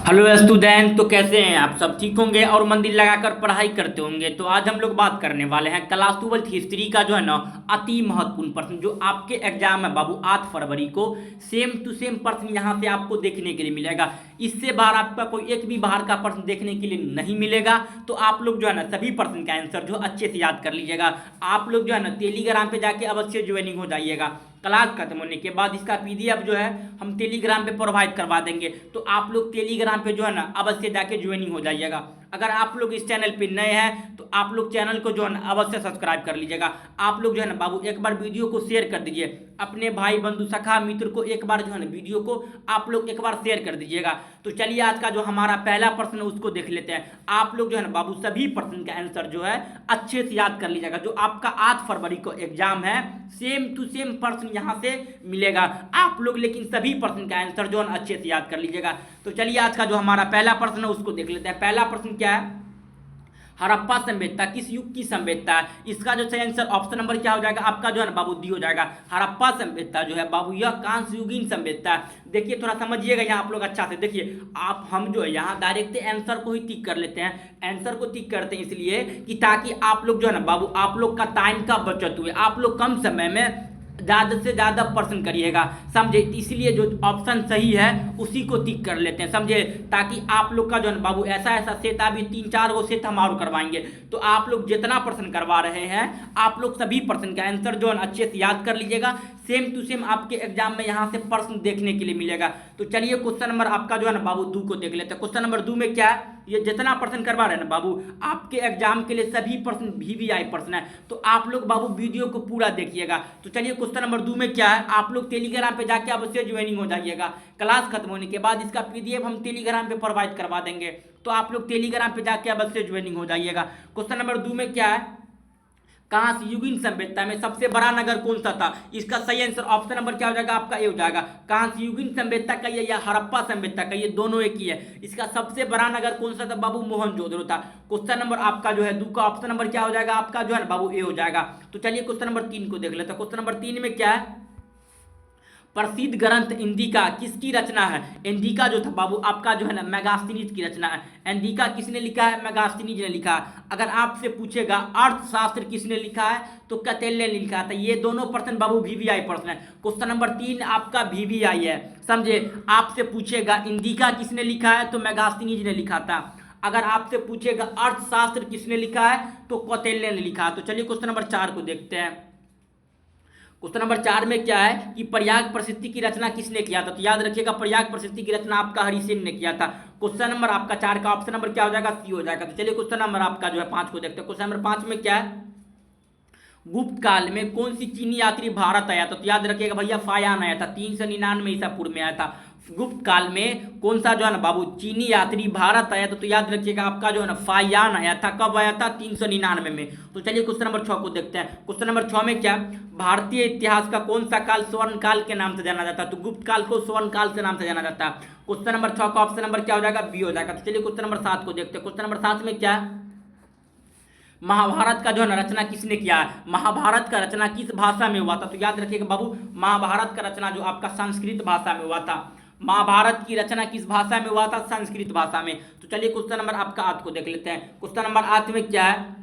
Hello student. तो कैसे हैं आप? सब ठीक होंगे और मन दिल लगाकर पढ़ाई करते होंगे। तो आज हम लोग बात करने वाले हैं क्लास 12 हिस्ट्री का जो है ना अति महत्वपूर्ण प्रश्न जो आपके एग्जाम है बाबू 8 फरवरी को सेम टू सेम प्रश्न यहाँ से आपको देखने के लिए मिलेगा। इससे बाहर आपका कोई एक भी बाहर का प्रश्न देखने के लिए नहीं मिलेगा। तो आप लोग जो है ना सभी प्रश्न का आंसर जो अच्छे से याद कर लीजिएगा। आप लोग जो है ना टेलीग्राम पे जाके अवश्य ज्वाइनिंग हो जाइएगा। क्लास खत्म होने के बाद इसका पीडीएफ जो है हम टेलीग्राम पे प्रोवाइड करवा देंगे। तो आप लोग टेलीग्राम पे जो है ना अवश्य जाके ज्वाइनिंग हो जाइएगा। अगर आप लोग इस चैनल पे नए हैं तो आप लोग चैनल को जो है ना अवश्य सब्सक्राइब कर लीजिएगा। आप लोग जो है ना बाबू एक बार वीडियो को शेयर कर दीजिए अपने भाई बंधु सखा मित्र को। एक बार जो है ना वीडियो को आप लोग एक बार शेयर कर दीजिएगा। तो चलिए आज का जो हमारा पहला प्रश्न है उसको देख लेते हैं। आप लोग जो है ना बाबू सभी प्रश्न का आंसर जो है अच्छे से याद कर लीजिएगा। जो आपका 8 फरवरी को एग्जाम है सेम टू सेम प्रश्न यहाँ से मिलेगा। आप लोग लेकिन सभी प्रश्न का आंसर जो है अच्छे से याद कर लीजिएगा। तो चलिए आज का जो हमारा पहला प्रश्न है उसको देख लेते हैं। पहला प्रश्न क्या है? हड़प्पा सभ्यता किस युग की सभ्यता है? इसका जो सही आंसर ऑप्शन नंबर क्या हो जाएगा आपका जो है ना बाबू डी हो जाएगा। हड़प्पा सभ्यता जो है बाबू यह कांस्य युगीन सभ्यता है। देखिए थोड़ा समझिएगा यहाँ आप लोग अच्छा से देखिए। आप हम जो है यहाँ डायरेक्ट आंसर को ही टिक कर लेते हैं। आंसर को टिक करते हैं इसलिए कि ताकि आप लोग जो है ना बाबू आप लोग का टाइम का बचत हुए। आप लोग कम समय में ज़्यादा से ज़्यादा प्रश्न करिएगा, समझे? इसलिए जो ऑप्शन सही है उसी को टिक कर लेते हैं, समझे? ताकि आप लोग का जो है बाबू ऐसा सेट अभी 3-4 वो सेट हम और करवाएंगे। तो आप लोग जितना प्रश्न करवा रहे हैं आप लोग सभी प्रश्न का आंसर जो है अच्छे से याद कर लीजिएगा। सेम टू सेम आपके एग्जाम में यहाँ से प्रश्न देखने के लिए मिलेगा। तो चलिए क्वेश्चन नंबर आपका जो है ना बाबू 2 को देख लेते हैं। क्वेश्चन नंबर 2 में क्या है? ये जितना प्रश्न करवा रहे हैं ना बाबू आपके एग्जाम के लिए सभी प्रश्न वीवीआई प्रश्न है। तो आप लोग बाबू वीडियो को पूरा देखिएगा। तो चलिए क्वेश्चन नंबर 2 में क्या है? आप लोग टेलीग्राम पे जाके अवश्य ज्वाइनिंग हो जाइएगा। क्लास खत्म होने के बाद इसका पीडीएफ हम टेलीग्राम पे प्रोवाइड करवा देंगे। तो आप लोग टेलीग्राम पे जाके अवश्य ज्वाइनिंग हो जाइएगा। क्वेश्चन नंबर 2 में क्या है? कांस्य युगीन सभ्यता में सबसे बड़ा नगर कौन सा था? इसका सही आंसर ऑप्शन नंबर क्या हो जाएगा आपका? ए हो जाएगा। कांस्य युगीन सभ्यता का ये या हड़प्पा सभ्यता का ये दोनों एक ही है। इसका सबसे बड़ा नगर कौन सा था बाबू? मोहनजोदड़ो था। क्वेश्चन नंबर आपका जो है 2 का ऑप्शन नंबर क्या हो जाएगा आपका जो है बाबू? ए हो जाएगा। तो चलिए क्वेश्चन नंबर 3 को देख लेते हैं। क्वेश्चन नंबर 3 में क्या है? प्रसिद्ध ग्रंथ इंडिका किसकी रचना है? इंडिका जो था बाबू आपका जो है ना मेगास्थनीज की रचना है। इंडिका किसने लिखा है? मेगास्थनीज ने लिखा है। अगर आपसे पूछेगा अर्थशास्त्र किसने लिखा है तो कौटिल्य ने लिखा था। ये दोनों प्रश्न बाबू वीवीआई प्रश्न है। क्वेश्चन नंबर 3 आपका वीवीआई है, समझे? आपसे पूछेगा इंडिका किसने लिखा है तो मेगास्थनीज ने लिखा था। अगर आपसे पूछेगा अर्थशास्त्र किसने लिखा है तो कौटिल्य ने लिखा। तो चलिए क्वेश्चन नंबर 4 को देखते हैं। क्वेश्चन नंबर 4 में क्या है कि प्रयाग प्रसिद्धि की रचना किसने किया था? तो याद रखिएगा प्रयाग प्रसिद्धि की रचना आपका हरिसेन ने किया था। क्वेश्चन नंबर आपका 4 का ऑप्शन नंबर क्या हो जाएगा? सी हो जाएगा। तो चलिए क्वेश्चन नंबर आपका जो है 5 को देखते हैं। क्वेश्चन नंबर 5 में क्या है? गुप्त काल में कौन सी चीनी यात्री भारत आया था? तो याद रखिएगा भैया फायान आया था। 399 ईसा पूर्व में आया था। गुप्त काल में कौन सा जो है ना बाबू चीनी यात्री भारत आया था? तो याद रखिएगा आपका जो है ना फायान आया था। कब आया था? 399 में। तो चलिए क्वेश्चन नंबर 6 को देखते हैं। क्वेश्चन नंबर 6 में क्या? भारतीय इतिहास का कौन सा काल स्वर्ण काल के नाम से जाना जाता है? तो गुप्त काल को स्वर्ण काल से नाम से जाना जाता है। क्वेश्चन नंबर 6 का ऑप्शन नंबर क्या हो जाएगा? बी हो जाएगा। तो चलिए क्वेश्चन नंबर 7 को देखते हैं। क्वेश्चन नंबर 7 में क्या? महाभारत का जो है ना रचना किसने किया है? महाभारत का रचना किस भाषा में हुआ था? तो याद रखिएगा बाबू महाभारत का रचना जो आपका संस्कृत भाषा में हुआ था। महाभारत की रचना किस भाषा में हुआ था? संस्कृत भाषा में। तो चलिए क्वेश्चन नंबर आपका 8 को देख लेते हैं। क्वेश्चन नंबर 8 में क्या है?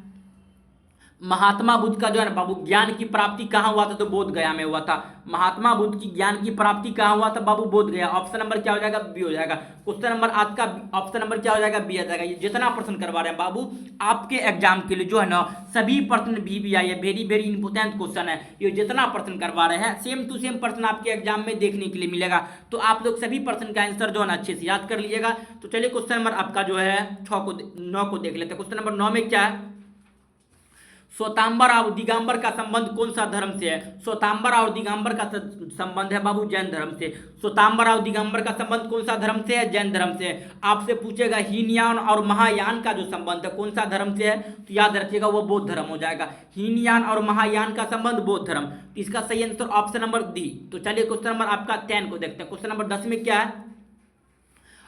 महात्मा बुद्ध का जो है ना बाबू ज्ञान की प्राप्ति कहाँ हुआ था? तो बोध गया में हुआ था। महात्मा बुद्ध की ज्ञान की प्राप्ति कहाँ हुआ था बाबू? बोध गया। ऑप्शन नंबर क्या हो जाएगा? बी हो जाएगा। क्वेश्चन नंबर 8 का ऑप्शन नंबर क्या हो जाएगा? बी आ जाएगा। ये जितना प्रश्न करवा रहे हैं बाबू आपके एग्जाम के लिए जो है ना सभी प्रश्न वीवीआई है। वेरी वेरी इंपोर्टेंट क्वेश्चन है। ये जितना प्रश्न करवा रहे हैं सेम टू सेम प्रश्न आपके एग्जाम में देखने के लिए मिलेगा। तो आप लोग सभी प्रश्न का आंसर जो है ना अच्छे से याद कर लीजिएगा। तो चलिए क्वेश्चन नंबर आपका जो है 9 को देख लेते हैं। क्वेश्चन नंबर 9 में क्या है? श्वेतांबर और दिगंबर का संबंध कौन सा धर्म से है? श्वेतांबर और दिगंबर का संबंध है बाबू जैन धर्म से। श्वेतांबर और दिगंबर का संबंध कौन सा धर्म से है? जैन धर्म से। आपसे पूछेगा हीनयान और महायान का जो संबंध है कौन सा धर्म से है? तो याद रखिएगा वो बौद्ध धर्म हो जाएगा। हीनयान और महायान का संबंध बौद्ध धर्म। तो इसका सही आंसर ऑप्शन नंबर डी। तो चलिए क्वेश्चन नंबर आपका 10 को देखते हैं। क्वेश्चन नंबर 10 में क्या है?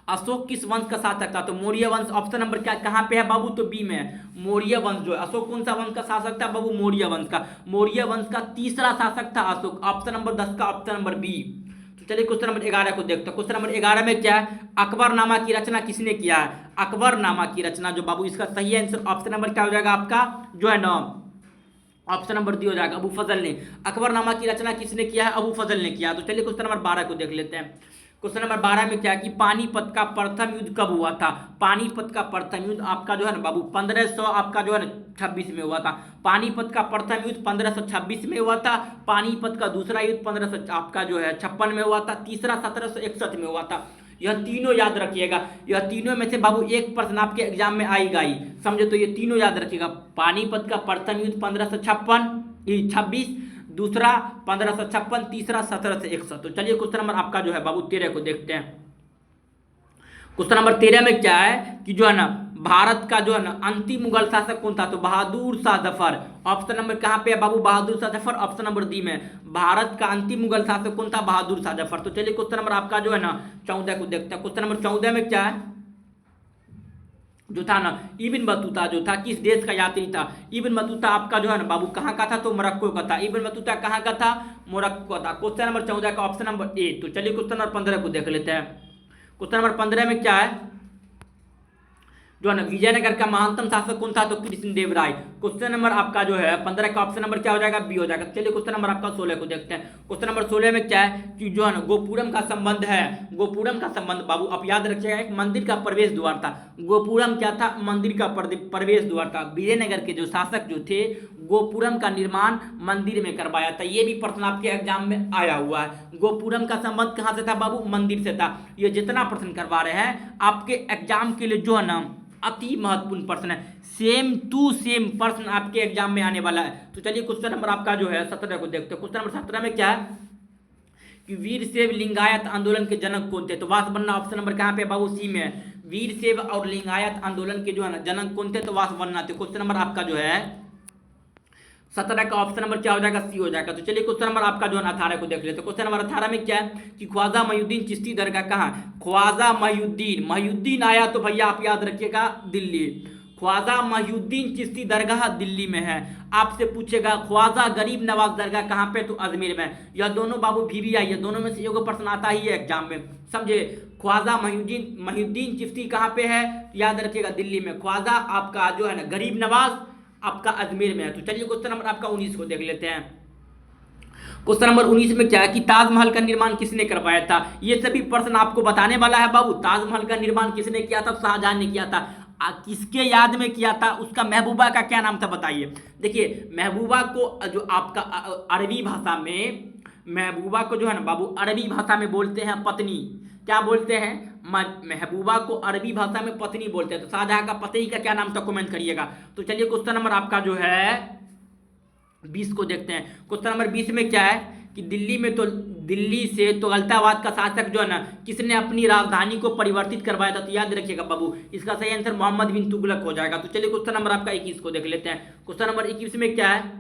अशोक किस वंश का शासक था? तो मौर्य वंश। ऑप्शन नंबर क्या कहाँ पे है बाबू? तो बी में है। मौर्य वंश जो है अशोक कौन सा वंश का शासक था बाबू? मौर्य वंश का। मौर्य वंश का तीसरा शासक था अशोक। ऑप्शन नंबर 10 का ऑप्शन नंबर बी। चलिए क्वेश्चन नंबर 11 को देखते हैं। क्वेश्चन नंबर 11 में क्या है, अकबरनामा की रचना किसने किया है? अकबरनामा की रचना जो बाबू, इसका सही आंसर ऑप्शन नंबर क्या हो जाएगा आपका, जो है ना ऑप्शन नंबर डी हो जाएगा, अबू फजल ने। अकबरनामा की रचना किसने किया है? अबू फजल ने किया। तो चलिए क्वेश्चन नंबर 12 को देख लेते हैं। क्वेश्चन नंबर 12 में क्या है कि पानीपत का प्रथम युद्ध कब हुआ था? पानीपत का प्रथम युद्ध आपका जो है ना बाबू 1500 आपका जो है ना 26 में हुआ था। पानीपत का प्रथम युद्ध 1526 में हुआ था। पानीपत का दूसरा युद्ध 1500 आपका जो है 56 में हुआ था। तीसरा 1761 में हुआ था। यह तीनों याद रखिएगा। यह तीनों में से बाबू एक प्रश्न आपके एग्जाम में आएगा ही, समझो। तो ये तीनों याद रखिएगा। पानीपत का प्रथम युद्ध 1556 दूसरा 1556, तीसरा 1761। तो चलिए क्वेश्चन नंबर आपका जो है बाबू 13 को देखते हैं। क्वेश्चन नंबर 13 में क्या है कि जो है ना भारत का जो है ना अंतिम मुगल शासक कौन था? तो बहादुर शाह जफर। ऑप्शन नंबर कहाँ पे है बाबू? Bahadur Shah Zafar. Option number D में भारत का अंतिम मुगल शासक कौन था? बहादुर शाह जफर। तो चलिए क्वेश्चन नंबर आपका जो है ना 14 को देखते हैं। क्वेश्चन नंबर 14 में क्या है जो था ना, इब्न बतूता जो था किस देश का यात्री था? इब्न बतूता आपका जो है ना बाबू कहाँ का था? तो मोरक्को का था। इब्न बतूता कहाँ का था? मोरक्को का था। क्वेश्चन नंबर 14 का ऑप्शन नंबर ए। तो चलिए क्वेश्चन नंबर 15 को देख लेते हैं। क्वेश्चन नंबर 15 में क्या है जो है ना विजयनगर का महानतम शासक कौन था? तो कृष्णदेव राय। क्वेश्चन नंबर आपका जो है 15 का ऑप्शन नंबर क्या हो जाएगा? बी हो जाएगा। चलिए क्वेश्चन नंबर आपका 16 को देखते हैं। क्वेश्चन नंबर 16 में क्या है कि जो है ना गोपुरम का संबंध है। गोपुरम का संबंध बाबू आप याद रखिएगा, एक मंदिर का प्रवेश द्वार था। गोपुरम क्या था? मंदिर का प्रवेश द्वार था। विजयनगर के जो शासक जो थे गोपुरम का निर्माण मंदिर में करवाया था। ये भी प्रश्न आपके एग्जाम में आया हुआ है। गोपुरम का संबंध कहाँ से था बाबू? मंदिर से था। ये जितना प्रश्न करवा रहे हैं आपके एग्जाम के लिए जो है ना अति महत्वपूर्ण प्रश्न है। सेम टू सेम प्रश्न आपके एग्जाम में आने वाला है। तो चलिए क्वेश्चन नंबर आपका जो है 17 को देखते हैं। क्वेश्चन नंबर 17 में क्या है कि वीरशैव लिंगायत आंदोलन के जनक कौन थे? तो वासवन्ना। ऑप्शन नंबर कहाँ पे बाबू? सी में है। वीरशैव और लिंगायत आंदोलन के जो है ना जनक कौन थे? तो वासवन्ना थे। क्वेश्चन नंबर आपका जो है 17 का ऑप्शन नंबर क्या हो जाएगा? सी हो जाएगा। तो चलिए क्वेश्चन नंबर आपका जो है 18 को देख लेते हैं। क्वेश्चन नंबर 18 में क्या है कि ख्वाजा मोहिउद्दीन चिश्ती दरगाह कहाँ? ख्वाजा मोहिउद्दीन आया तो भैया आप याद रखिएगा दिल्ली। ख्वाजा मोहिउद्दीन चिश्ती दरगाह दिल्ली में है। आपसे पूछेगा ख्वाजा गरीब नवाज दरगाह कहाँ पे? तो अजमेर में। यह दोनों बाबू VVI है, दोनों में से एगो प्रश्न आता ही है एग्जाम में, समझे। ख्वाजा मोहिउद्दीन चिश्ती कहाँ पे है? याद रखिएगा दिल्ली में। ख्वाजा आपका जो है ना गरीब नवाज आपका अजमेर में है। तो चलिए क्वेश्चन नंबर आपका 19 को देख लेते हैं। क्वेश्चन नंबर 19 में क्या है कि ताजमहल का निर्माण किसने करवाया था? ये सभी प्रश्न आपको बताने वाला है बाबू। ताजमहल का निर्माण किसने किया था? शाहजहां ने किया था। किसके याद में किया था? उसका महबूबा का क्या नाम था बताइए। देखिए महबूबा को जो आपका अरबी भाषा में, महबूबा को जो है ना बाबू अरबी भाषा में बोलते हैं पत्नी। क्या बोलते हैं? महबूबा को अरबी भाषा में पत्नी बोलते हैं। तो शाहजहां का पति का क्या नाम था? कमेंट करिएगा। तो चलिए क्वेश्चन नंबर आपका जो है 20 को देखते हैं। क्वेश्चन नंबर 20 में क्या है कि दिल्ली से तुगलकाबाद का शासक जो है ना किसने अपनी राजधानी को परिवर्तित करवाया था? तो याद रखिएगा बाबू इसका सही आंसर मोहम्मद बिन तुगलक हो जाएगा। तो चलिए क्वेश्चन नंबर आपका 21 को देख लेते हैं। क्वेश्चन नंबर 21 में क्या है?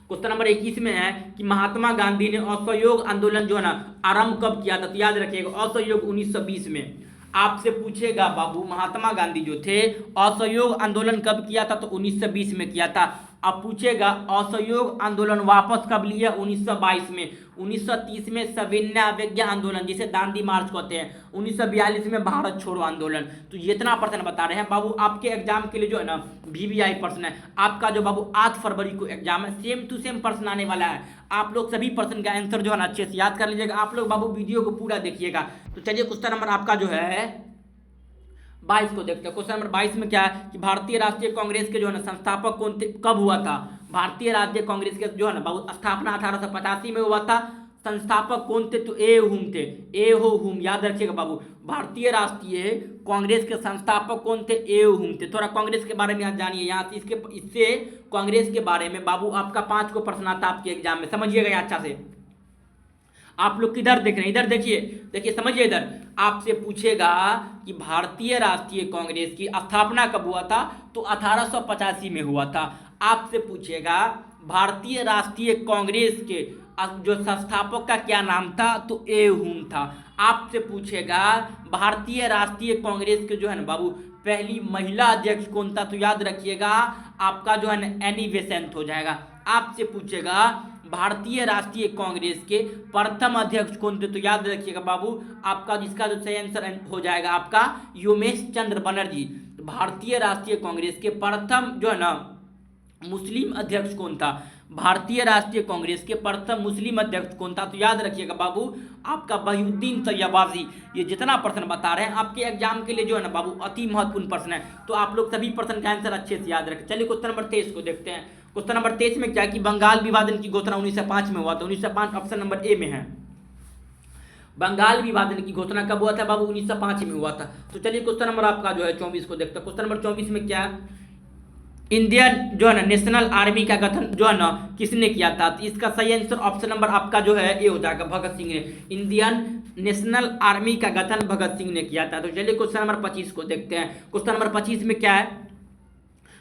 क्वेश्चन नंबर 21 में है कि महात्मा गांधी ने असहयोग आंदोलन जो है ना आरंभ कब किया था? तो याद रखिएगा असहयोग 1920 में। आपसे पूछेगा बाबू महात्मा गांधी जो थे असहयोग आंदोलन कब किया था? तो 1920 में किया था। अब पूछेगा असहयोग आंदोलन वापस कब लिया? 1922 में। 1930 में सविनय अवज्ञा आंदोलन जिसे दांडी मार्च कहते हैं। 1942 में भारत छोड़ो आंदोलन। तो ये इतना प्रश्न बता रहे हैं बाबू आपके एग्जाम के लिए जो है ना VVI प्रश्न है। आपका जो बाबू 8 फरवरी को एग्जाम है, सेम टू सेम प्रश्न आने वाला है। आप लोग सभी प्रश्न का आंसर जो है ना अच्छे से याद कर लीजिएगा। आप लोग बाबू वीडियो को पूरा देखिएगा। तो चलिए क्वेश्चन नंबर आपका जो है 22 को देखते हैं। क्वेश्चन नंबर 22 में क्या है कि भारतीय राष्ट्रीय कांग्रेस के जो है ना संस्थापक कौन थे? कब हुआ था? भारतीय राष्ट्रीय कांग्रेस के जो है ना बाबू स्थापना 1885 में हुआ था। संस्थापक कौन थे? तो ए हुम थे। ए हो हुम याद रखिएगा बाबू। भारतीय राष्ट्रीय कांग्रेस के संस्थापक कौन थे? ए हुम थे। थोड़ा कांग्रेस के बारे में यहाँ जानिए। यहाँ से इससे कांग्रेस के बारे में बाबू आपका 5 को प्रश्न आता आपके एग्जाम में, समझिएगा यहाँ अच्छा से। आप लोग किधर देख रहे हैं? इधर देखिए समझिए। इधर आपसे पूछेगा कि भारतीय राष्ट्रीय कांग्रेस की स्थापना कब हुआ था? तो 1885 में हुआ था। आपसे पूछेगा भारतीय राष्ट्रीय कांग्रेस के जो संस्थापक का क्या नाम था? तो ए हुम था। आपसे पूछेगा भारतीय राष्ट्रीय कांग्रेस के जो है ना बाबू पहली महिला अध्यक्ष कौन था? तो याद रखिएगा आपका जो है ना एनी बेसेंट हो जाएगा। आपसे पूछेगा भारतीय राष्ट्रीय कांग्रेस के प्रथम अध्यक्ष कौन थे, तो याद रखिएगा बाबू आपका जिसका जो सही आंसर हो जाएगा आपका योमेश चंद्र बनर्जी। भारतीय राष्ट्रीय कांग्रेस के प्रथम जो है ना मुस्लिम अध्यक्ष कौन था, भारतीय राष्ट्रीय कांग्रेस के प्रथम मुस्लिम अध्यक्ष कौन था, तो याद रखिएगा बाबू आपका वहीउद्दीन तैयबाजी। ये जितना प्रश्न बता रहे हैं आपके एग्जाम के लिए जो है ना बाबू अति महत्वपूर्ण प्रश्न है, तो आप लोग सभी प्रश्न का आंसर अच्छे से याद रखें। चलिए क्वेश्चन नंबर 23 को देखते हैं। क्वेश्चन नंबर 23 में क्या कि बंगाल विभाजन की घोषणा 1905 में हुआ था। 1905 ऑप्शन नंबर ए में है। बंगाल विभाजन की घोषणा कब हुआ था बाबू, 1905 में हुआ था। तो चलिए क्वेश्चन नंबर आपका जो है 24 को देखते हैं। क्वेश्चन नंबर 24 में क्या है, इंडियन जो है ना नेशनल आर्मी का गठन जो है ना किसने किया था, तो इसका सही आंसर ऑप्शन नंबर आपका जो है ए हो जाएगा, भगत सिंह ने। इंडियन नेशनल आर्मी का गठन भगत सिंह ने किया था। तो चलिए क्वेश्चन नंबर 25 को देखते हैं। क्वेश्चन नंबर 25 में क्या है,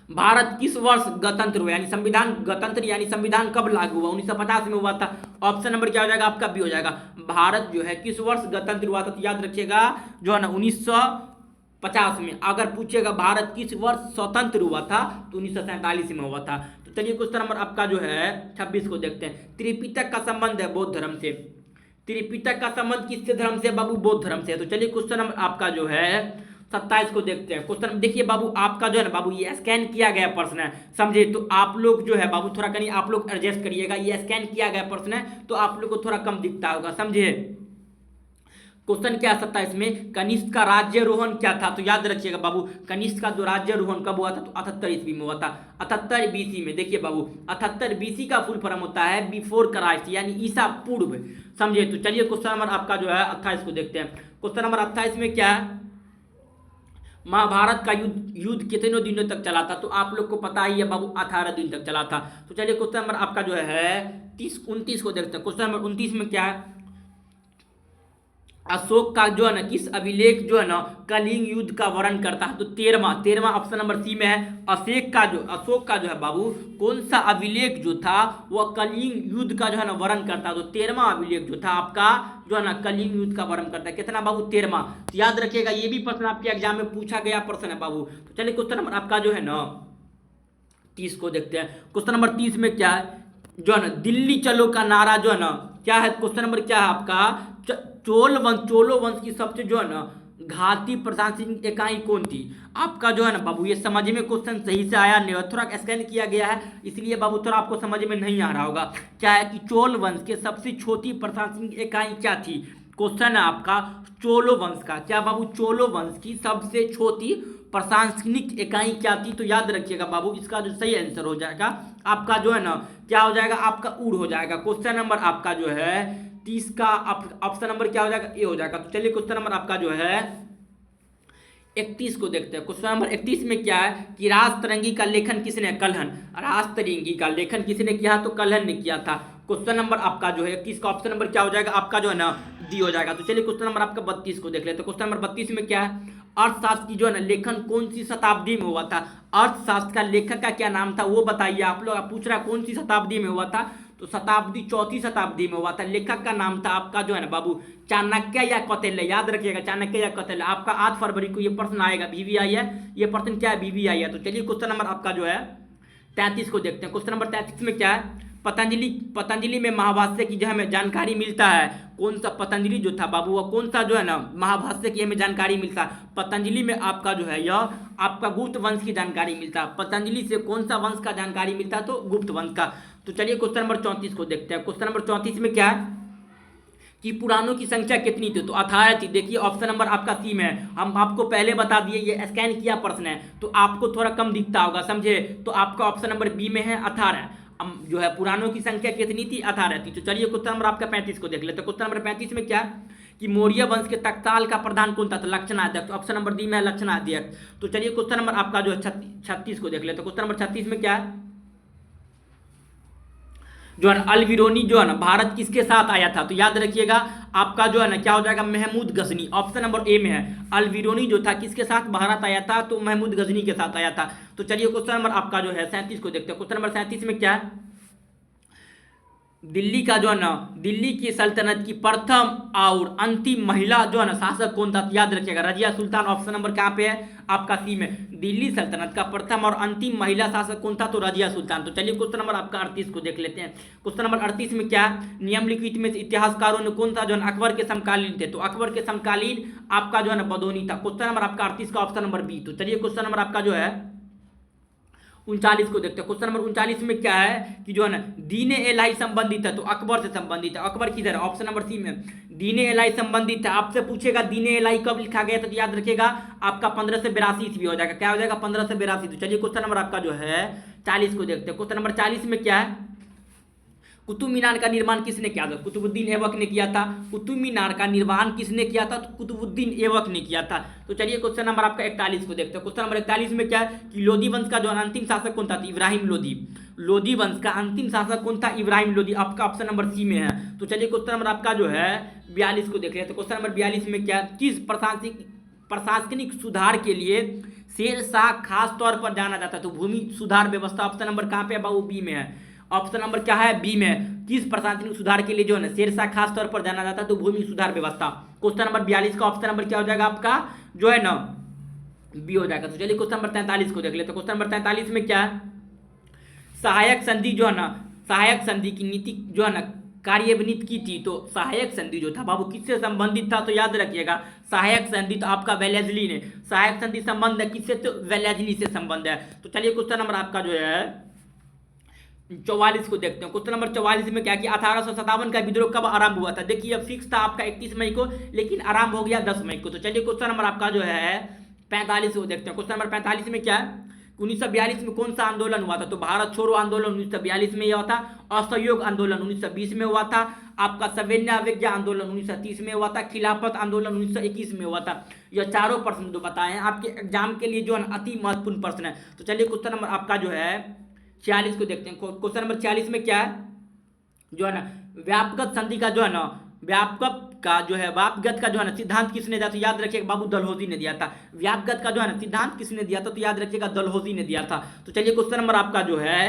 भारत किस वर्ष गणतंत्र हुआ, यानी संविधान गणतंत्र यानी संविधान कब लागू हुआ, 1950 में हुआ था। ऑप्शन नंबर क्या हो जाएगा आपका बी हो जाएगा। भारत जो है किस वर्ष गणतंत्र हुआ था, तो याद रखिएगा जो है ना 1950 में। अगर पूछेगा भारत किस वर्ष स्वतंत्र हुआ था, तो 1947 में हुआ था। तो चलिए क्वेश्चन नंबर आपका जो है 26 को देखते हैं। त्रिपिटक का संबंध है बौद्ध धर्म से। त्रिपिटक का संबंध किससे धर्म से बाबू, बौद्ध धर्म से। तो चलिए क्वेश्चन नंबर आपका जो है 27 को देखते हैं। क्वेश्चन देखिए बाबू आपका जो है ना बाबू ये स्कैन किया गया प्रश्न है, समझे। तो आप लोग जो है बाबू थोड़ा कहीं आप लोग एडजस्ट करिएगा, ये स्कैन किया गया प्रश्न है तो आप लोग को थोड़ा कम दिखता होगा, समझे। क्वेश्चन क्या है 27 में, कनिष्क का राज्यारोहण क्या था, तो याद रखिएगा बाबू कनिष्क का जो राज्यारोहण कब हुआ था, तो 78 ईस्वी में हुआ था। 78 BC में। देखिए बाबू 78 BC का फुल फॉर्म होता है बिफोर क्राइस्ट, यानी ईसा पूर्व, समझे। तो चलिए क्वेश्चन नंबर आपका जो है 28 को देखते हैं। क्वेश्चन नंबर 28 में क्या है, महाभारत का युद्ध कितने दिनों तक चला था, तो आप लोग को पता ही है बाबू 18 दिन तक चला था। तो चलिए क्वेश्चन नंबर आपका जो है 29 को देखते हैं। क्वेश्चन नंबर 29 में क्या है, अशोक का जो है ना किस अभिलेख जो है ना कलिंग युद्ध का वर्णन करता है, तो 13वां ऑप्शन नंबर सी में है। अशोक का जो है बाबू कौन सा अभिलेख जो था वह कलिंग युद्ध का जो है ना वर्णन करता है, तो 13वां अभिलेख जो था आपका जो है ना कलिंग युद्ध का वर्णन करता है। कितना बाबू 13वां। तो याद रखिएगा ये भी प्रश्न आपके एग्जाम में पूछा गया प्रश्न है बाबू। तो चलिए क्वेश्चन नंबर आपका जो है ना 30 को देखते हैं। क्वेश्चन नंबर 30 में क्या है, जो है ना दिल्ली चलो का नारा जो है ना क्या है, क्वेश्चन नंबर क्या है आपका, चोलो वंश की सबसे जो है ना घाती प्रशासनिक इकाई कौन थी। आपका जो है ना बाबू ये समझ में क्वेश्चन सही से आया नहीं, थोड़ा स्कैन किया गया है इसलिए बाबू थोड़ा आपको समझ में नहीं आ रहा होगा। क्या है कि चोल वंश के सबसे छोटी प्रशासनिक इकाई क्या थी, क्वेश्चन है आपका चोलो वंश का। क्या बाबू चोलो वंश की सबसे छोटी प्रशासनिक इकाई क्या थी, तो याद रखिएगा बाबू इसका जो सही आंसर हो जाएगा आपका जो है ना क्या हो जाएगा आपका ऊड़ हो जाएगा। क्वेश्चन नंबर आपका जो है 30 का ऑप्शन नंबर क्या हो जाएगा ए हो जाएगा। तो चलिए क्वेश्चन नंबर आपका जो है 31 को देखते हैं। क्वेश्चन नंबर 31 में क्या है कि राज तरंगी का लेखन किसने, कल्हण। राज तरंगी का लेखन किसने किया, तो कल्हण ने किया था। क्वेश्चन नंबर आपका जो है 31 का ऑप्शन नंबर क्या हो जाएगा आपका जो है ना डी हो जाएगा। तो चलिए क्वेश्चन नंबर आपका 32 को देख लेते हैं। क्वेश्चन नंबर 32 में क्या है, अर्थशास्त्र की जो है ना लेखन कौन सी शताब्दी में हुआ था। अर्थशास्त्र का लेखक का क्या नाम था वो बताइए। आप लोग पूछ रहा है कौन सी शताब्दी में हुआ था, तो चौथी शताब्दी में हुआ था। लेखक का नाम था आपका जो है ना बाबू चाणक्य या कौटिल्य। याद रखिएगा चाणक्य या कौटिल्य। आपका 8 फरवरी को ये प्रश्न आएगा, VVI है ये प्रश्न, क्या है VVI है। तो चलिए क्वेश्चन नंबर आपका जो है 33 को देखते हैं। क्वेश्चन नंबर 33 में क्या है, पतंजलि में महाभाष्य की जो हमें जानकारी मिलता है, कौन सा पतंजलि जो था बाबू वह कौन सा जो है ना महाभाष्य की हमें जानकारी मिलता है। पतंजलि में आपका जो है यह आपका गुप्त वंश की जानकारी मिलता है। पतंजलि से कौन सा वंश का जानकारी मिलता है, तो गुप्त वंश का। तो चलिए क्वेश्चन नंबर 34 को देखते हैं। क्वेश्चन नंबर 34 में क्या है कि पुराणों की संख्या कितनी थी, तो 18 थी। देखिए ऑप्शन नंबर आपका सी में है। हम आपको पहले बता दिए ये स्कैन किया प्रश्न है तो आपको थोड़ा कम दिखता होगा, समझे। तो आपका ऑप्शन नंबर बी में है 18। जो है पुराणों की संख्या कितनी थी, 18 थी। तो चलिए क्वेश्चन नंबर आपका 35 को देख लेते हैं। क्वेश्चन नंबर 35 में क्या कि मौर्य वंश के टकसाल का प्रधान कौन था, तो लक्षणाध्यक्ष। ऑप्शन नंबर डी में है लक्षणाध्यक्ष। तो चलिए क्वेश्चन नंबर आपका जो है 36 को देख लेते हैं। क्वेश्चन नंबर 36 में क्या है, जो है अलविरोनी जो है ना भारत किसके साथ आया था, तो याद रखिएगा आपका जो है ना क्या हो जाएगा Mahmud Ghazni. Option number A में है। अलविरोनी जो था किसके साथ भारत आया था, तो महमूद गजनी के साथ आया था। तो चलिए क्वेश्चन नंबर आपका जो है 37 को देखते हैं। क्वेश्चन नंबर 37 में क्या है, दिल्ली का जो है ना, दिल्ली की सल्तनत की प्रथम और अंतिम महिला जो है ना शासक कौन था? तो याद रखिएगा रजिया सुल्तान। ऑप्शन नंबर कहाँ पे है? आपका सी में। दिल्ली सल्तनत का प्रथम और अंतिम महिला शासक कौन था? तो रजिया सुल्तान। तो चलिए क्वेश्चन नंबर आपका 38 को देख लेते हैं। क्वेश्चन नंबर 38 में क्या निम्नलिखित में से इतिहासकारों ने कौन सा जो है अकबर के समकालीन थे? तो अकबर के समकालीन आपका जो है ना बदौनी था। क्वेश्चन नंबर आपका 38 का ऑप्शन नंबर बी। तो चलिए क्वेश्चन नंबर आपका जो है 39 को देखते हैं। क्वेश्चन नंबर 39 में क्या है कि जो है ना दीने इलाही संबंधित है, तो अकबर से संबंधित है। अकबर किधर है? ऑप्शन नंबर सी में। दीने इलाही संबंधित है। आपसे पूछेगा दीने इलाही कब लिखा गया था, तो याद रखिएगा आपका 1582 ईस्वी हो जाएगा। क्या हो जाएगा? 1582। तो चलिए क्वेश्चन नंबर आपका जो है 40 को देखते हैं। क्वेश्चन नंबर 40 में क्या है? कुतुब मीनार का निर्माण किसने किया था? कुतुबुद्दीन ऐबक ने किया था। कुतुब मीनार का निर्माण किसने किया था? तो कुतुबुद्दीन ऐबक ने किया था। तो चलिए क्वेश्चन नंबर आपका 41 को देखते हैं। क्वेश्चन नंबर 41 में क्या है कि लोधी वंश का जो अंतिम शासक कौन था? इब्राहिम लोधी। लोधी वंश का अंतिम शासक कौन था? इब्राहिम लोधी। आपका ऑप्शन नंबर सी में है। तो चलिए क्वेश्चन नंबर आपका जो है 42 को देख लिया। तो क्वेश्चन नंबर 42 में क्या किस प्रशासनिक सुधार के लिए शेर शाह खास तौर पर जाना जाता है? तो भूमि सुधार व्यवस्था। ऑप्शन नंबर कहाँ पे है? बाबू बी में है। ऑप्शन नंबर क्या है? बी में। किस प्रशासनिक सुधार के लिए जो है ना शेरशाह खास तौर पर जाना जाता है? तो भूमि सुधार व्यवस्था। क्वेश्चन नंबर 42 का ऑप्शन नंबर क्या हो जाएगा आपका जो है ना बी हो जाएगा। तो चलिए क्वेश्चन नंबर 43 को देख लेते हैं। क्वेश्चन नंबर 43 में क्या है? सहायक संधि जो है ना, सहायक संधि की नीति जो है ना कार्यान्वित की थी। तो सहायक संधि जो था बाबू किससे संबंधित था? तो याद रखिएगा सहायक संधि तो आपका वेलेजली ने। सहायक संधि संबंध है किससे? तो वेलेजली से संबंध है। तो चलिए क्वेश्चन नंबर आपका जो है 44 को देखते हैं। क्वेश्चन नंबर 44 में क्या कि 1857 का विद्रोह कब आरंभ हुआ था? देखिए अब फिक्स था आपका 31 मई को, लेकिन आरंभ हो गया 10 मई को। तो चलिए क्वेश्चन नंबर आपका जो है 45 को देखते हैं। क्वेश्चन नंबर 45 में क्या है? 1942 में कौन सा आंदोलन हुआ था? तो भारत छोड़ो आंदोलन 1942 में हुआ था। असहयोग आंदोलन 1920 में हुआ था। आपका सविनय अवज्ञा आंदोलन 1930 में हुआ था। खिलाफत आंदोलन 1921 में हुआ था। यह चारों प्रश्न जो बताए हैं आपके एग्जाम के लिए जो है अति महत्वपूर्ण प्रश्न है। तो चलिए क्वेश्चन नंबर आपका जो है 46 को देखते हैं। क्वेश्चन नंबर 46 में क्या है जो है ना व्यापक संधि का जो है ना व्यापक का जो है व्यापगत का जो है ना सिद्धांत किसने दिया? तो याद रखिएगा बाबू दलहौजी ने दिया था। व्यापगत का जो है ना सिद्धांत किसने दिया था? तो याद रखिएगा दलहौजी ने दिया था। तो चलिए क्वेश्चन नंबर आपका जो है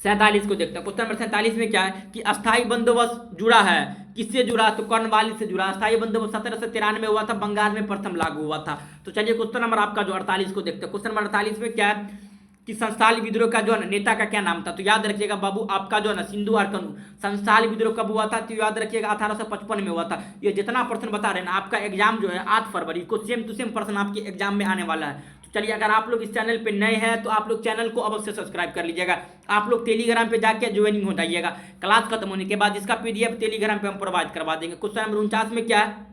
47 को देखते हैं। क्वेश्चन नंबर 47 में क्या है कि अस्थायी बंदोबस्त जुड़ा है, किससे जुड़ा? तो कर्नवालिस से जुड़ा। अस्थायी बंदोबस्त 1793 हुआ था, बंगाल में प्रथम लागू हुआ था। तो चलिए क्वेश्चन नंबर आपका जो 48 को देखते हैं। क्वेश्चन नंबर 48 में क्या है कि संस्थाल विद्रोह का जो है नेता का क्या नाम था? तो याद रखिएगा बाबू आपका जो है ना सिंधु आर्कनू। संस्थाल विद्रोह कब हुआ था? तो याद रखिएगा 1855 में हुआ था। ये जितना प्रश्न बता रहे हैं ना आपका एग्जाम जो है 8 फरवरी को सेम टू सेम प्रश्न आपके एग्जाम में आने वाला है। तो चलिए अगर आप लोग इस चैनल पे नए हैं तो आप लोग चैनल को अवश्य सब्सक्राइब कर लीजिएगा। आप लोग टेलीग्राम पे जाके ज्वाइनिंग हो जाइएगा। क्लास खत्म होने के बाद इसका पीडीएफ टेलीग्राम पे हम प्रोवाइड करवा देंगे। क्वेश्चन नंबर 49 में क्या है?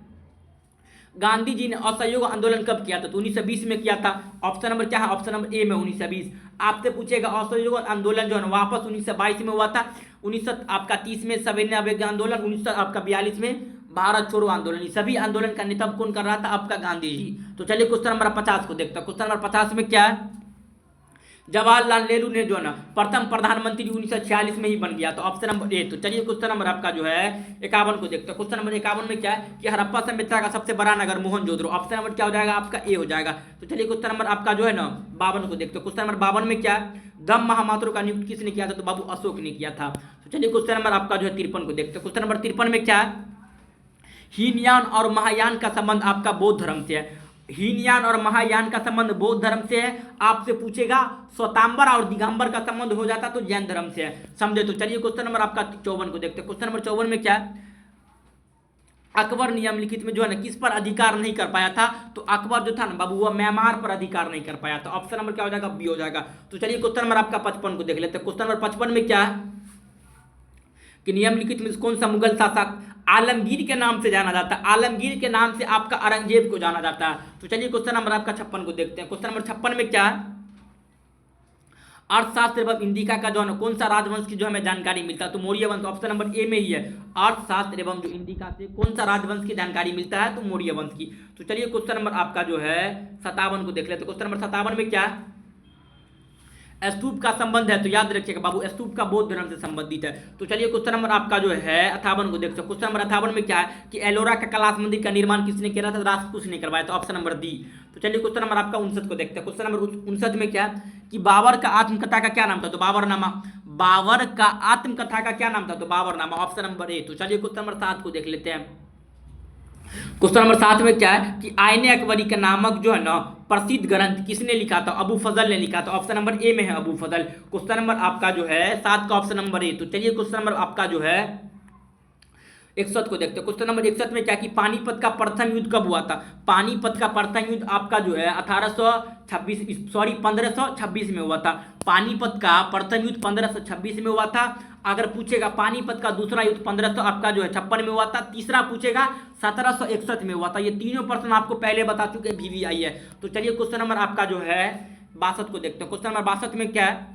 गांधी जी ने असहयोग आंदोलन कब किया था? तो 1920 में किया था। ऑप्शन नंबर क्या है? ऑप्शन नंबर ए में 1920। आपसे पूछेगा असहयोग आंदोलन जो है वापस 1922 में हुआ था। 1930 में सविनय अवज्ञा आंदोलन, 1942 में भारत छोड़ो आंदोलन। सभी आंदोलन का नेतृत्व कौन कर रहा था? आपका गांधी जी। तो चलिए क्वेश्चन नंबर 50 को देखते हैं। क्वेश्चन नंबर 50 में क्या है? जवाहरलाल नेहरू ने जो है ना प्रथम प्रधानमंत्री 1946 में ही बन गया। तो ऑप्शन नंबर ए। तो चलिए क्वेश्चन नंबर आपका जो है 51 को देखते हैं। क्वेश्चन नंबर 51 में क्या है कि हड़प्पा सभ्यता का सबसे बड़ा नगर मोहनजोदड़ो। ऑप्शन नंबर क्या हो जाएगा आपका? ए हो जाएगा। तो चलिए क्वेश्चन नंबर आपका जो है ना 52 को देखते हैं। क्वेश्चन नंबर 52 में क्या है? दम महामात्रों का नियुक्त किसने किया था? तो बाबू अशोक ने किया था। तो चलिए क्वेश्चन नंबर आपका जो है 53 को देखते हैं। क्वेश्चन नंबर 53 में क्या है? हीनयान और महायान का संबंध आपका बौद्ध धर्म से है। हीनयान और महायान का संबंध बौद्ध धर्म से है। आपसे पूछेगा श्वेतांबर और दिगंबर का संबंध हो जाता तो जैन धर्म से है। समझे? तो चलिए क्वेश्चन नंबर आपका 54 को देखते हैं। क्वेश्चन नंबर 54 में क्या है? अकबर निम्नलिखित में जो है ना किस पर अधिकार नहीं कर पाया था? तो अकबर जो था ना बाबू वह म्यांमार पर अधिकार नहीं कर पाया था। ऑप्शन नंबर क्या हो जाएगा? बी हो जाएगा। तो चलिए क्वेश्चन नंबर आपका 55 को देख लेते हैं। क्वेश्चन नंबर 55 में क्या है कि निम्नलिखित में कौन सा मुगल शासक आलमगीर के नाम से जाना जाता है? आलमगीर के नाम से आपका औरंगजेब को जाना जाता है। तो चलिए क्वेश्चन नंबर आपका 56 को देखते हैं। क्वेश्चन नंबर 56 में क्या है? अर्थशास्त्र एवं इंडिका का जो है ना कौन सा राजवंश की जो हमें जानकारी मिलता है? तो मौर्य वंश। ऑप्शन नंबर ए में ही है। अर्थशास्त्र एवं जो इंडिका से कौन सा राजवंश की जानकारी मिलता है? तो मौर्य वंश की। तो चलिए क्वेश्चन नंबर आपका जो है 57 को देख लेते हैं। क्वेश्चन नंबर 57 में क्या है? स्तूप का संबंध है। तो याद रखिएगा बाबू स्तूप का बौद्ध धर्म से संबंधित है। तो चलिए क्वेश्चन नंबर आपका जो है 58 को देखते हैं। क्वेश्चन नंबर 58 में क्या है कि एलोरा का कैलाश मंदिर का निर्माण किसने किया था? राजपूत ने करवाया। तो ऑप्शन नंबर डी। तो चलिए क्वेश्चन नंबर आपका 59 को देखते हैं। क्वेश्चन नंबर 59 में क्या है कि बाबर का आत्मकथा का क्या नाम था? तो बाबर का आत्मकथा का क्या नाम था? तो बाबरनामा, ऑप्शन नंबर ए। तो चलिए क्वेश्चन नंबर 7 को देख लेते हैं। क्वेश्चन नंबर 7 में क्या है कि आईने अकबरी का नामक जो है ना प्रसिद्ध ग्रंथ किसने लिखा था? अबू फजल ने लिखा था। ऑप्शन नंबर ए में है अबू फजल। क्वेश्चन नंबर आपका जो है 7 का ऑप्शन नंबर ए। तो चलिए क्वेश्चन नंबर आपका जो है 61 को देखते हैं। क्वेश्चन नंबर 61 में क्या कि पानीपत का प्रथम युद्ध कब हुआ था? पानीपत का प्रथम युद्ध आपका जो है 1526 में हुआ था। पानीपत का प्रथम युद्ध 1526 में हुआ था। अगर पूछेगा पानीपत का दूसरा युद्ध 1500 आपका जो है 56 में हुआ था। तीसरा पूछेगा 1761 में हुआ था। ये तीनों प्रश्न आपको पहले बता चुके हैं, VVI है। तो चलिए क्वेश्चन नंबर आपका जो है 62 को देखते हैं। क्वेश्चन नंबर 62 में क्या है?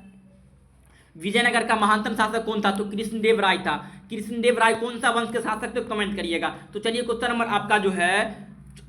विजयनगर का महानतम शासक कौन था? तो कृष्णदेव राय था। कृष्णदेव राय कौन सा वंश के शासक थे? कमेंट करिएगा। तो चलिए क्वेश्चन नंबर आपका जो है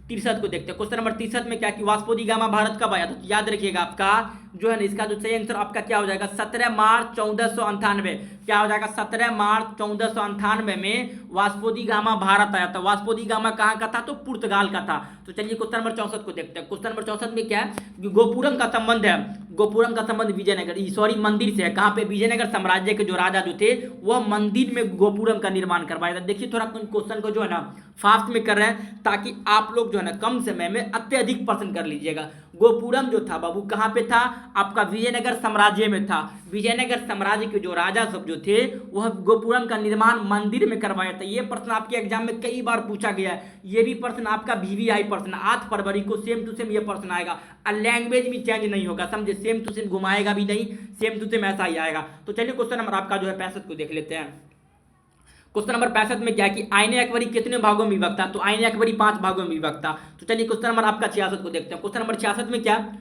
63 को देखते हैं। क्वेश्चन नंबर 63 में क्या कि वास्को डी गामा भारत कब आया? तो याद रखिएगा आपका जो है ना इसका जो सही आंसर आपका क्या हो जाएगा? 17 मार्च 1498। क्या हो जाएगा? 17 मार्च 1498 में वास्को डी गामा भारत आया था। वास्को डी गामा कहाँ का था? तो पुर्तगाल का था। तो चलिए क्वेश्चन नंबर 64 को देखते हैं। क्वेश्चन नंबर 64 में क्या है? गोपुरम का संबंध है, गोपुरम का संबंध विजयनगर सॉरी मंदिर से है। कहाँ पे? विजयनगर साम्राज्य के जो राजा जो थे वह मंदिर में गोपुरम का निर्माण करवाया था। देखिए थोड़ा क्वेश्चन को जो है ना फास्ट में कर रहे हैं ताकि आप लोग जो है ना कम समय में अत्यधिक प्रश्न कर लीजिएगा। गोपुरम जो था बाबू कहाँ पे था? आपका विजयनगर साम्राज्य में था। विजयनगर साम्राज्य के जो राजा सब जो थे वह गोपुरम का निर्माण मंदिर में करवाया था। ये प्रश्न आपके एग्जाम में कई बार पूछा गया है। ये भी प्रश्न आपका VVI प्रश्न 8 फरवरी को सेम टू सेम ये प्रश्न आएगा। लैंग्वेज भी चेंज नहीं होगा, समझे? सेम टू सेम घुमाएगा भी नहीं, सेम टू सेम ऐसा ही आएगा। तो चलिए क्वेश्चन नंबर आपका जो है 65 को देख लेते हैं। क्वेश्चन नंबर 65 में क्या है कि आईने अकबरी कितने भागों में विभक्त था? तो आईने अकबरी 5 भागों में विभक्त था। तो चलिए क्वेश्चन नंबर आपका 66 को देखते हैं। क्वेश्चन नंबर 66 में क्या?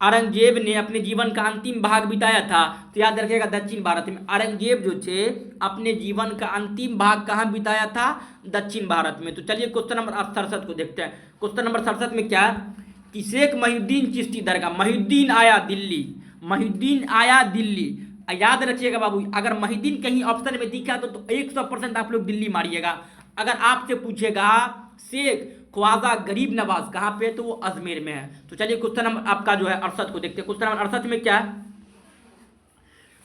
औरंगजेब ने अपने जीवन का अंतिम भाग बिताया था। तो याद रखिएगा दक्षिण भारत में। औरंगजेब जो थे अपने जीवन का अंतिम भाग कहाँ बिताया था? दक्षिण भारत में। तो चलिए क्वेश्चन नंबर 67 को देखते हैं। क्वेश्चन नंबर 67 में क्या कि शेख मोहिउद्दीन चिश्ती दरगाह, मोहिउद्दीन आया दिल्ली, मोहिउद्दीन आया दिल्ली। याद रखिएगा बाबू, अगर मोहिउद्दीन कहीं ऑप्शन में दिखा तो 100% आप लोग दिल्ली मारिएगा। अगर आपसे पूछेगा शेख ख्वाजा गरीब नवाज कहाँ पे? तो वो अजमेर में है। तो चलिए क्वेश्चन नंबर आपका जो है 68 को देखते हैं। क्वेश्चन नंबर 68 में क्या है?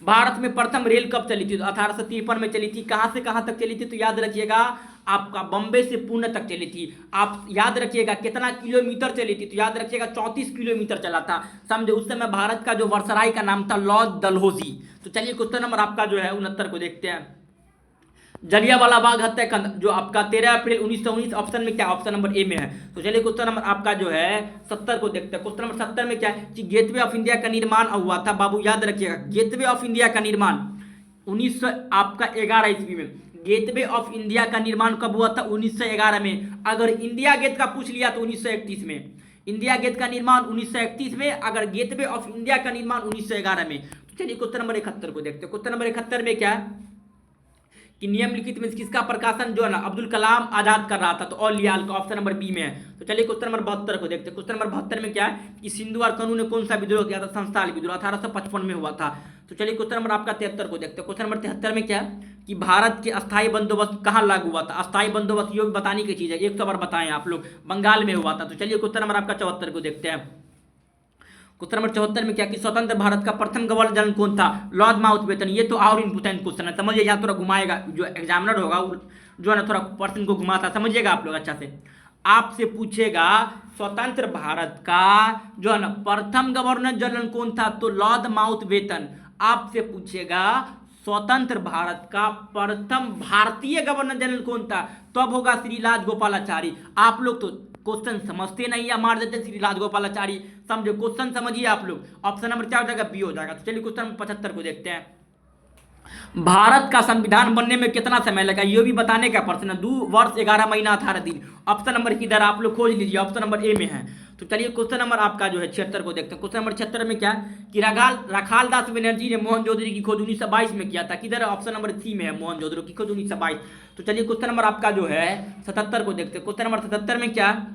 भारत में प्रथम रेल कब चली थी? तो 1853 में चली थी। कहाँ से कहाँ तक चली थी? तो याद रखिएगा आपका बम्बे से पुणे तक चली थी। आप याद रखिएगा कितना किलोमीटर चली थी? तो याद रखिएगा 34 किलोमीटर चला था, समझे? उस समय भारत का जो वर्सराय का नाम था लॉर्ड डलहौजी। तो चलिए क्वेश्चन नंबर आपका जो है 69 को देखते हैं। जलियांवाला बाग हत्याकांड जो आपका 13 अप्रैल 1919 ऑप्शन में क्या? ऑप्शन नंबर ए में है। तो चलिए क्वेश्चन नंबर आपका जो है 70 को देखते हैं। क्वेश्चन नंबर 70 में क्या है कि गेटवे ऑफ इंडिया का निर्माण हुआ था। बाबू याद रखिएगा गेटवे ऑफ इंडिया का निर्माण 1911 ईस्वी में। गेटवे ऑफ इंडिया का निर्माण कब हुआ था? 1911 में। अगर इंडिया गेट का पूछ लिया तो 1931 में। इंडिया गेट का निर्माण 1931 में, अगर गेटवे ऑफ इंडिया का निर्माण 1911 में। तो चलिए क्वेश्चन नंबर 71 को देखते हैं। क्वेश्चन नंबर 71 में क्या है कि निम्नलिखित में किसका प्रकाशन जो है ना अब्दुल कलाम आजाद कर रहा था? तो ऑल लियाल का ऑप्शन नंबर बी में है। तो चलिए क्वेश्चन नंबर 72 को देखते हैं। क्वेश्चन नंबर 72 में क्या है कि सिंधु और कानू ने कौन सा विद्रोह किया था? संस्थाल विद्रोह 1855 में हुआ था। तो चलिए क्वेश्चन नंबर आपका 73 को देखते हैं। क्वेश्चन नंबर 73 में क्या है कि भारत के अस्थायी बंदोबस्त कहाँ लागू हुआ था? अस्थायी बंदोबस्त ये भी बताने की चीज है, 100 बार बताएं आप लोग। बंगाल में हुआ था। तो चलिए क्वेश्चन नंबर आपका 74 को देखते हैं। क्वेश्चन नंबर 74 में क्या कि स्वतंत्र भारत का प्रथम गवर्नर जनरल कौन था? Lord Mountbatten. ये तो और इंपोर्टेंट क्वेश्चन है, समझिए। यहाँ थोड़ा घुमाएगा जो एग्जामिनर होगा जो है ना थोड़ा पर्सन को घुमाता, समझिएगा आप लोग अच्छा से। आपसे पूछेगा स्वतंत्र भारत का जो है ना प्रथम गवर्नर जनरल कौन था? तो लॉर्ड माउंटबेटन। आपसे पूछेगा स्वतंत्र भारत का प्रथम भारतीय गवर्नर जनरल कौन था? तब होगा श्री राजगोपालाचारी। आप लोग तो क्वेश्चन समझते नहीं या मार देते श्री राजगोपालाचारी, समझे? क्वेश्चन समझिए आप लोग। ऑप्शन नंबर क्या हो जाएगा? बी हो जाएगा। तो चलिए क्वेश्चन नंबर 75 को देखते हैं। भारत का संविधान बनने में कितना समय लगा? ये भी बताने का प्रश्न है। 2 वर्ष 11 महीना 18 दिन। ऑप्शन नंबर किधर आप लोग खोज लीजिए, ऑप्शन नंबर ए में है। तो चलिए क्वेश्चन नंबर आपका जो है 76 को देखते हैं। क्वेश्चन नंबर 76 में क्या कि रखाल दास बनर्जी ने मोहनजोदड़ो की खोज 1922 में किया था। किधर? ऑप्शन नंबर सी में है, मोहनजोदड़ो की खोज 1922। तो चलिए क्वेश्चन नंबर आपका जो है 77 को देखते हैं। क्वेश्चन नंबर 77 में क्या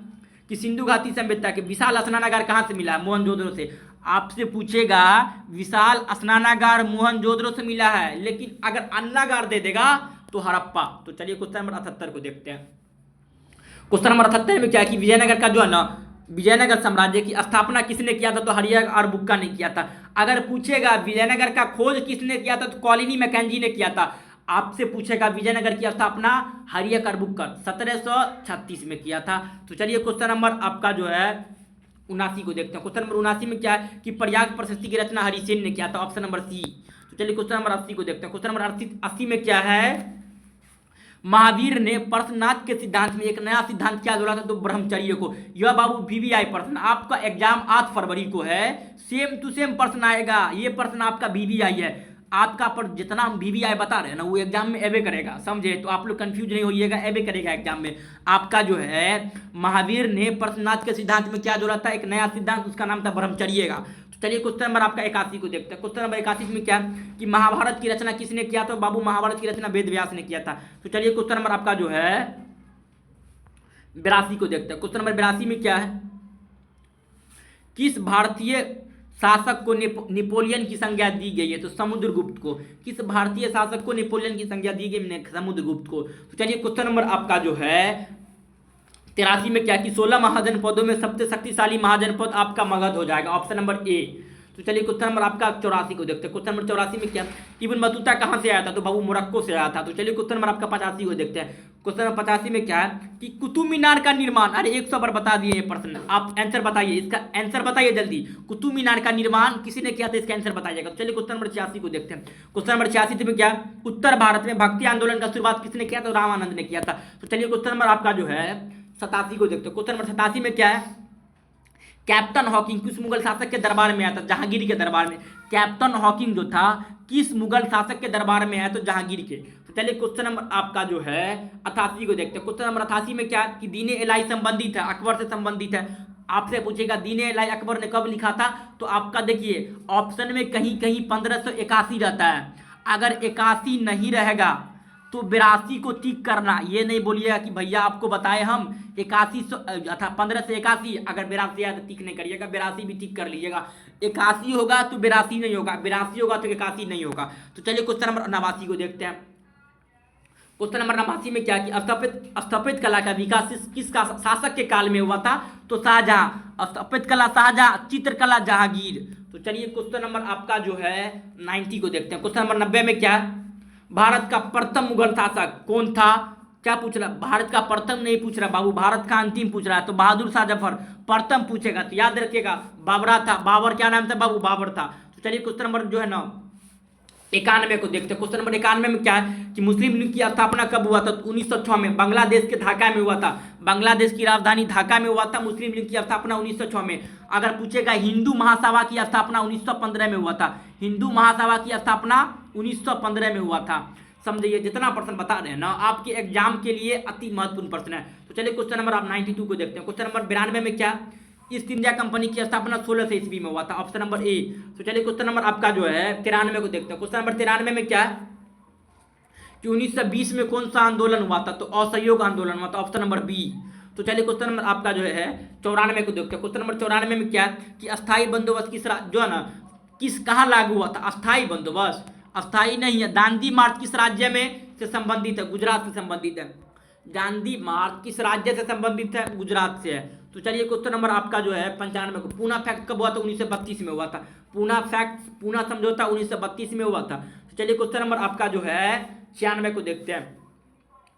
कि सिंधु घाटी सभ्यता के विशाल स्नानागार कहाँ से मिला है? मोहनजोदड़ो से। आपसे पूछेगा विशाल स्नानागार मोहनजोदड़ो से मिला है, लेकिन अगर अन्नागार दे देगा तो हड़प्पा। तो चलिए क्वेश्चन नंबर 78 को देखते हैं। क्वेश्चन नंबर 78 में क्या है कि विजयनगर का जो है ना विजयनगर साम्राज्य की स्थापना किसने किया था? तो हरियर और बुक्का ने किया था। अगर पूछेगा विजयनगर का खोज किसने किया था? तो कॉलिनी मैकेंजी ने किया था। आपसे पूछेगा विजयनगर की स्थापना हरियर और बुक्का 1736 में किया था। तो चलिए क्वेश्चन नंबर आपका जो है 79 को देखते हैं। क्वेश्चन नंबर 79 में क्या है कि प्रयाग प्रशस्ति की रचना हरिसेन ने किया था, ऑप्शन नंबर सी। तो चलिए क्वेश्चन नंबर 80 को देखते हैं। क्वेश्चन नंबर 80 में क्या है? महावीर ने प्रश्नार्थ के सिद्धांत में एक नया सिद्धांत क्या जोड़ा था? तो ब्रह्मचर्य को। यह बाबू वीवीआई प्रश्न, आपका एग्जाम 8 फरवरी को है, सेम टू सेम प्रश्न आएगा। ये प्रश्न आपका वीवीआई है। आपका पर जितना हम वीवीआई बता रहे हैं ना वो एग्जाम में एबे करेगा, समझे? तो आप लोग कंफ्यूज नहीं होइएगा, एबे करेगा एग्जाम में। आपका जो है महावीर ने प्रश्नार्थ के सिद्धांत में क्या जोड़ा था? एक नया सिद्धांत, उसका नाम था ब्रह्मचर्य का। चलिए क्वेश्चन नंबर आपका 81 को देखते हैं। क्वेश्चन नंबर 81 में क्या कि महाभारत की रचना किसने किया था? बाबू महाभारत की रचना वेद व्यास ने किया था। तो चलिए क्वेश्चन नंबर आपका जो है 82 को देखते हैं। क्वेश्चन नंबर 82 में क्या है? किस भारतीय शासक को नेपोलियन की संज्ञा दी गई है? तो समुद्रगुप्त को। किस भारतीय शासक को नेपोलियन की संज्ञा दी गई? समुद्रगुप्त को। तो चलिए क्वेश्चन नंबर आपका जो है 83 में क्या कि 16 महाजनपदों में सबसे शक्तिशाली महाजनपद आपका मगध हो जाएगा, ऑप्शन नंबर ए। तो चलिए क्वेश्चन नंबर आपका 84 को देखते हैं। क्वेश्चन नंबर 84 में क्या इब्न बतूता कहाँ से आया था? तो बाबू मोरक्को से आया था। तो चलिए क्वेश्चन नंबर आपका 85 को देखते हैं। क्वेश्चन नंबर 85 में क्या है कि कुतुब मीनार का निर्माण, अरे 100 बार बता दिए ये प्रश्न, आप आंसर बताइए, इसका आंसर बताइए जल्दी। कुतुब मीनार का निर्माण किसी ने किया था? इसका आंसर बताइएगा। तो चलिए क्वेश्चन नंबर 86 को देखते हैं। क्वेश्चन नंबर 86 में क्या उत्तर भारत में भक्ति आंदोलन का शुरुआत किसने किया? तो रामानंद ने किया था। तो चलिए क्वेश्चन नंबर आपका जो है 87 को देखते हैं। क्वेश्चन नंबर 87 में क्या है? कैप्टन हॉकिंग किस मुगल शासक के दरबार में आया था? जहांगीर के दरबार में। कैप्टन हॉकिंग जो था किस मुगल शासक के दरबार में आया? तो जहांगीर के। तो चलिए क्वेश्चन नंबर आपका जो है 88 को देखते हैं। क्वेश्चन नंबर 88 में क्या कि दीन इलाही संबंधित है, अकबर से संबंधित है। आपसे पूछेगा दीन इलाही अकबर ने कब लिखा था? तो आपका देखिए ऑप्शन में कहीं कहीं 1581 रहता है। अगर 81 नहीं रहेगा तो 82 को टिक करना, ये नहीं बोलिएगा कि भैया आपको बताए हम 81 था 15 से 81, अगर 82 आया तो टिक नहीं करिएगा, 82 भी टिक कर लीजिएगा। 81 होगा तो 82 नहीं होगा, 82 होगा तो 81 नहीं होगा। तो चलिए क्वेश्चन नंबर 89 को देखते हैं। क्वेश्चन नंबर 89 में क्या कि स्थापित कला का विकास किस शासक के काल में हुआ था? तो शाहजहां। स्थापित कला शाहजहां, चित्रकला जहांगीर। तो चलिए क्वेश्चन नंबर आपका जो है 90 को देखते हैं। क्वेश्चन नंबर 90 में क्या भारत का प्रथम मुगल शासक कौन था? क्या पूछ रहा? भारत का प्रथम नहीं पूछ रहा बाबू, भारत का अंतिम पूछ रहा है। तो बहादुर शाह जफर। प्रथम पूछेगा तो याद रखिएगा बाबरा था। बाबर क्या नाम था बाबू? बाबर था। तो चलिए क्वेश्चन नंबर जो है ना 91 को देखते हैं। क्वेश्चन नंबर 91 में क्या है कि मुस्लिम लीग की स्थापना कब हुआ था? तो 1906 में बांग्लादेश के ढाका में हुआ था। बांग्लादेश की राजधानी ढाका में हुआ था मुस्लिम लीग की स्थापना 1906 में। अगर पूछेगा हिंदू महासभा की स्थापना 1915 में हुआ था। हिंदू महासभा की स्थापना 1915 में हुआ था। समझिए जितना प्रश्न बता रहे हैं ना आपके एग्जाम के लिए अति महत्वपूर्ण प्रश्न है। तो चलिए क्वेश्चन नंबर आप 92 को देखते हैं। क्वेश्चन नंबर 92 में क्या ईस्ट इंडिया कंपनी की स्थापना 1600 ईस्वी में हुआ था, ऑप्शन नंबर ए। तो चलिए क्वेश्चन नंबर आपका जो है 93 को देखते हैं। क्वेश्चन नंबर 93 में क्या है कि 1920 में कौन सा आंदोलन हुआ था? तो असहयोग आंदोलन हुआ था, ऑप्शन नंबर बी। तो चलिए क्वेश्चन नंबर आपका जो है 94 को देखते हैं। क्वेश्चन नंबर 94 में क्या है कि अस्थायी बंदोबस्त जो है ना कहाँ लागू हुआ था? अस्थायी बंदोबस्त, अस्थायी नहीं है। दांडी मार्च किस राज्य में से संबंधित है? गुजरात से संबंधित है। दांडी मार्च किस राज्य से संबंधित है? गुजरात से है। तो चलिए क्वेश्चन नंबर आपका जो है 95 को पूना फैक्ट कब हुआ था? 1932 में हुआ था। पूना समझौता 1932 में हुआ था। तो चलिए क्वेश्चन नंबर आपका जो है 96 को देखते हैं।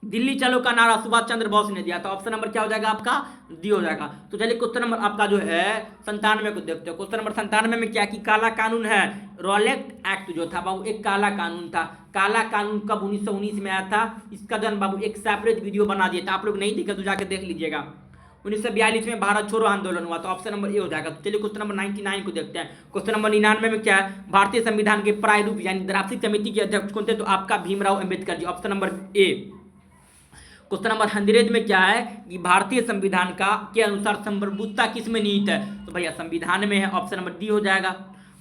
दिल्ली चलो का नारा सुभाष चंद्र बोस ने दिया था, ऑप्शन नंबर क्या हो जाएगा आपका? डी हो जाएगा। तो चलिए क्वेश्चन नंबर आपका जो है 97 को देखते हो। क्वेश्चन नंबर 97 में क्या कि काला कानून है, रॉलेट एक्ट जो था बाबू एक काला कानून था। काला कानून कब 1919 में आया था? इसका जो बाबू एक सेपरेट वीडियो बना दिया था, आप लोग नहीं देखे तो जाके देख लीजिएगा। 1942 में भारत छोड़ो आंदोलन हुआ, तो ऑप्शन नंबर ए हो जाएगा। तो चलिए क्वेश्चन नंबर 99 को देखते हैं। क्वेश्चन नंबर 99 में क्या है? भारतीय संविधान के प्रारूप यानी ड्राफ्टिंग समिति के अध्यक्ष कौन थे? तो आपका Bhimrao Ambedkar ji, option number A. Question number 100 में क्या है कि भारतीय संविधान का के अनुसार संप्रभुता किस में निहित है? तो भैया संविधान में है, ऑप्शन नंबर डी हो जाएगा।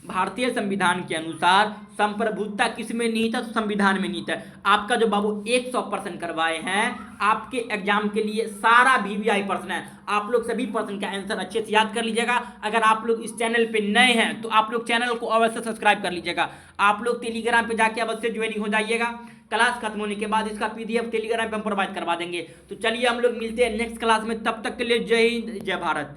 भारतीय संविधान के अनुसार संप्रभुता किस में निहित है? तो संविधान में निहित है। आपका जो बाबू 100% करवाए हैं आपके एग्जाम के लिए, सारा वीवीआई प्रश्न है। आप लोग सभी प्रश्न का आंसर अच्छे से याद कर लीजिएगा। अगर आप लोग इस चैनल पे नए हैं तो आप लोग चैनल को अवश्य सब्सक्राइब कर लीजिएगा। आप लोग टेलीग्राम पे जाके अवश्य ज्वाइनिंग हो जाइएगा। क्लास खत्म होने के बाद इसका पीडीएफ टेलीग्राम पे हम प्रोवाइड करवा देंगे। तो चलिए हम लोग मिलते हैं नेक्स्ट क्लास में, तब तक के लिए जय हिंद जय भारत।